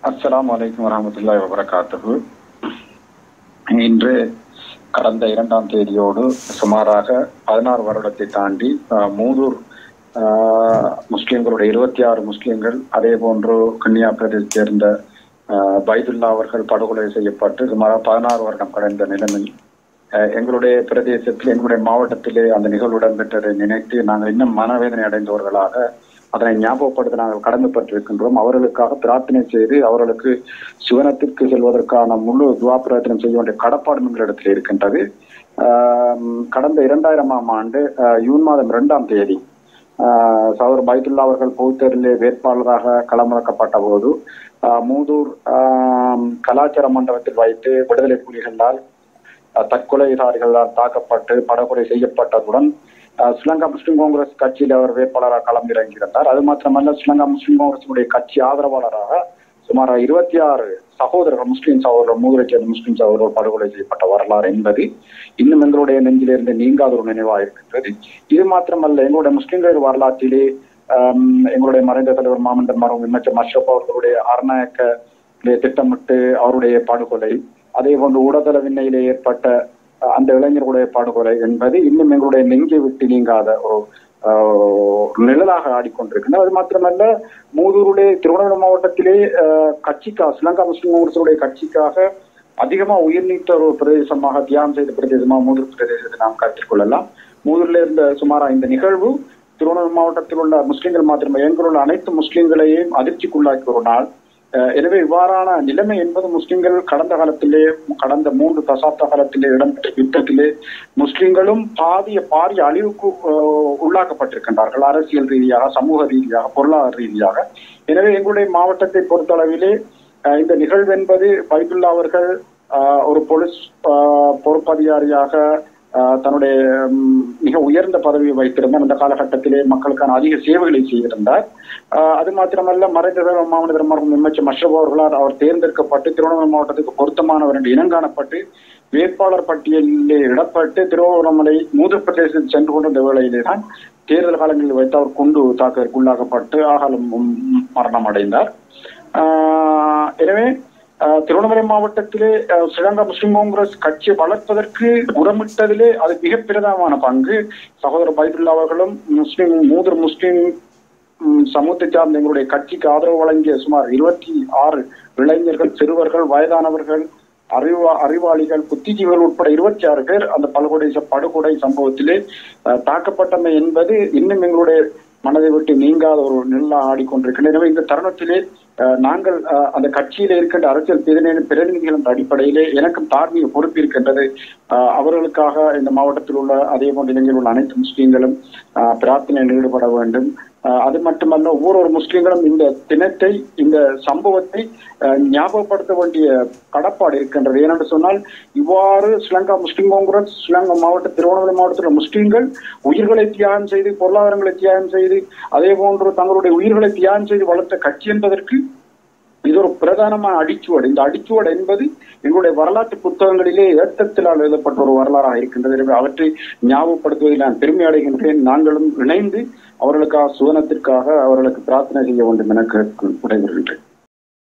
அஸ்ஸலாமு அலைக்கும் வரஹ்மத்துல்லாஹி வபரகாத்துஹு. இன்று கடந்த 2ஆம் தேதியோடு சுமாராக 16 வருடத்தை தாண்டி மூதூர் முஸ்லிம்களுடைய 26 முஸ்லிம்கள், அதே போன்று கன்னியா பிரதேசத்தை சேர்ந்த பைதுல்லா அவர்கள் படுகொலை செய்யப்பட்டு சுமார் 16 வருடம் கடந்த நிலைமை எங்களுடைய பிரதேசத்தில், எங்களுடைய மாவட்டத்திலே அந்த நிகழ்வு இடம்பெற்றதை நினைத்து நாங்கள் இன்னும் மனவேதனை அடைந்தவர்களாக அதனை ஞாபகப்படுத்த நாங்கள் கடமைப்பட்டிருக்கின்றோம். அவர்களுக்காக பிரார்த்தனை செய்து அவர்களுக்கு சுவனத்திற்கு செல்வதற்கான முழு துவா பிரார்த்தனை செய்ய வேண்டிய கடப்பாடு எங்களிடத்தில் இருக்கின்றது. கடந்த 2000ஆம் ஆண்டு ஜூன் மாதம் 2ஆம் தேதி சகோதரர் பைதுல்லா அவர்கள் பொதுத்தேர்தலில் வேட்பாளராக களமிறக்கப்பட்ட போது மூதூர் கலாச்சார மண்டபத்தில் வைத்து விடுதலை புலிகளால் தற்கொலைதாரிகளால் தாக்கப்பட்டு படுகொலை செய்யப்பட்டதுடன் ஸ்ரீலங்கா முஸ்லிம் காங்கிரஸ் கட்சியில் அவர் வேட்பாளராக களம் இறங்கியிருந்தார். அது மாத்திரமல்ல, ஸ்ரீலங்கா முஸ்லிம் காங்கிரசுடைய கட்சி ஆதரவாளராக சுமார் 26 சகோதரர்கள், முஸ்லிம் சகோதரர்கள், மூதூரை சேர்ந்த முஸ்லிம் சகோதரர்கள் படுகொலை செய்யப்பட்ட வரலாறு என்பது இன்னும் எங்களுடைய நெஞ்சிலிருந்து நீங்காத ஒரு நினைவாக இருக்கின்றது. இது மாத்திரமல்ல, எங்களுடைய முஸ்லிம்கள் வரலாற்றிலே எங்களுடைய மறைந்த தலைவர் மாமன்னர் மருமகன் எம்.எச். அஷ்ரப் அவர்களுடைய அரநாயக்க திட்டமிட்டு அவருடைய படுகொலை, அதே போன்று ஊடகத்தள விண்ணையிலே ஏற்பட்ட அந்த இளைஞர்களுடைய படுகொலை என்பது இன்னும் எங்களுடைய நெஞ்சை விட்டு நீங்காத ஒரு நிழலாக ஆடிக்கொண்டிருக்கின்றன. அது மாத்திரமல்ல, மூதூருடைய திருவண்ணாமலை மாவட்டத்திலே கட்சிக்காக, ஸ்ரீலங்கா முஸ்லிம் காங்கிரசுடைய கட்சிக்காக அதிகமாக உயிர் நீத்த ஒரு பிரதேசமாக, தியாகம் செய்த பிரதேசமாக மூதூர் பிரதேசத்தை நாம் கருத்தில் கொள்ளலாம். மூதூரில் இருந்த சுமார் இந்த நிகழ்வு திருவண்ணாமலை மாவட்டத்தில் உள்ள முஸ்லிம்கள் மாத்திரமே, எங்களுள்ள அனைத்து முஸ்லிம்களையும் அதிர்ச்சிக்குள்ளாக்கி ஒரு நாள். எனவே இவ்வாறான நிலைமை என்பது முஸ்லிம்கள் கடந்த காலத்திலே, கடந்த 3 தசாப்த காலத்திலே இடம்பெற்ற யுத்தத்திலே முஸ்லிம்களும் பாரிய அழிவுக்கு உள்ளாக்கப்பட்டிருக்கின்றார்கள், அரசியல் ரீதியாக, சமூக ரீதியாக, பொருளாதார ரீதியாக. எனவே எங்களுடைய மாவட்டத்தை பொறுத்தளவிலே இந்த நிகழ்வு என்பது பைதுல்லா அவர்கள் ஒரு போலீஸ் பொறுப்பதிகாரியாக தன்னுடைய மிக உயர்ந்த பதவியை வைத்திருந்தார். அந்த காலகட்டத்திலே மக்களுக்கான அதிக சேவைகளை செய்திருந்தார். அது மாத்திரமல்ல, மறைந்த மாவட்ட மருமகன் எம்.எச். அஷ்ரப் அவர்களால் அவர் தேர்ந்தெடுக்கப்பட்டு திருவண்ணாமலை மாவட்டத்துக்கு பொருத்தமானவர் என்று இனங்காணப்பட்டு வேட்பாளர் பட்டியலிலே இடப்பட்டு திருவண்ணாமலை மூதூர் பிரதேசத்தில் சென்று கொண்டிருந்த வேளையிலே தான் தேர்தல் காலங்களில் வைத்து அவர் குண்டு தாக்குதலுக்கு உள்ளாக்கப்பட்டு ஆகாலம் மரணம் அடைந்தார். எனவே திருவண்ணாமலை மாவட்டத்திலே ஸ்ரீலங்கா முஸ்லிம் காங்கிரஸ் கட்சியை வளர்ப்பதற்கு உரமிட்டதிலே அது மிக பிரதானமான பங்கு சகோதரர் பைதுல்லா அவர்களும் மூதூர் முஸ்லிம் சமூகத்தை சார்ந்த எங்களுடைய கட்சிக்கு ஆதரவு வழங்கிய சுமார் 26 இளைஞர்கள், சிறுவர்கள், வயதானவர்கள், அறிவாளிகள், புத்திஜீவிகள் உட்பட 26 பேர் அந்த படுகொலை சம்பவத்திலே தாக்கப்பட்டமை என்பது இன்னும் எங்களுடைய மனதை விட்டு நீங்காத ஒரு நிலா ஆடிக்கொண்டிருக்கின்றன. எனவே இந்த தருணத்திலே நாங்கள் அந்த கட்சியில இருக்கின்ற அரசியல் பிரதிநிதிகள் என்ற அடிப்படையிலே எனக்கும் தார்மீக பொறுப்பு இருக்கின்றது. அவர்களுக்காக இந்த மாவட்டத்தில் உள்ள, அதே போன்ற இளைஞர்கள் உள்ள அனைத்து முஸ்லீம்களும் பிரார்த்தனையில் ஈடுபட வேண்டும். அது மட்டுமல்ல, ஒவ்வொரு முஸ்லீம்களும் இந்த தினத்தை, இந்த சம்பவத்தை ஞாபகப்படுத்த வேண்டிய கடப்பாடு இருக்கின்றது. ஏனென்று சொன்னால், இவ்வாறு ஸ்ரீலங்கா முஸ்லிம் காங்கிரஸ் ஸ்ரீலங்கா திருவண்ணாமலை மாவட்டத்தில் முஸ்லீம்கள் உயிர்களை தியாகம் செய்து, பொருளாதாரங்களை தியாகம் செய்து, அதே போன்று தங்களுடைய உயிர்களை தியாகம் செய்து வளர்த்த கட்சி என்பதற்கு இது ஒரு பிரதானமான அடிச்சுவடு. இந்த அடிச்சுவடு என்பது எங்களுடைய வரலாற்று புத்தகங்களிலே ஏற்றத்தினால் எழுதப்பட்ட ஒரு வரலாறாக இருக்கின்றது. எனவே அவற்றை ஞாபகப்படுத்துவதில் நான் பெருமை அடைகின்றேன். நாங்களும் இணைந்து அவர்களுக்காக, சுவனத்திற்காக அவர்களுக்கு பிரார்த்தனை செய்ய வேண்டும் என விடைபெறுகின்றேன்.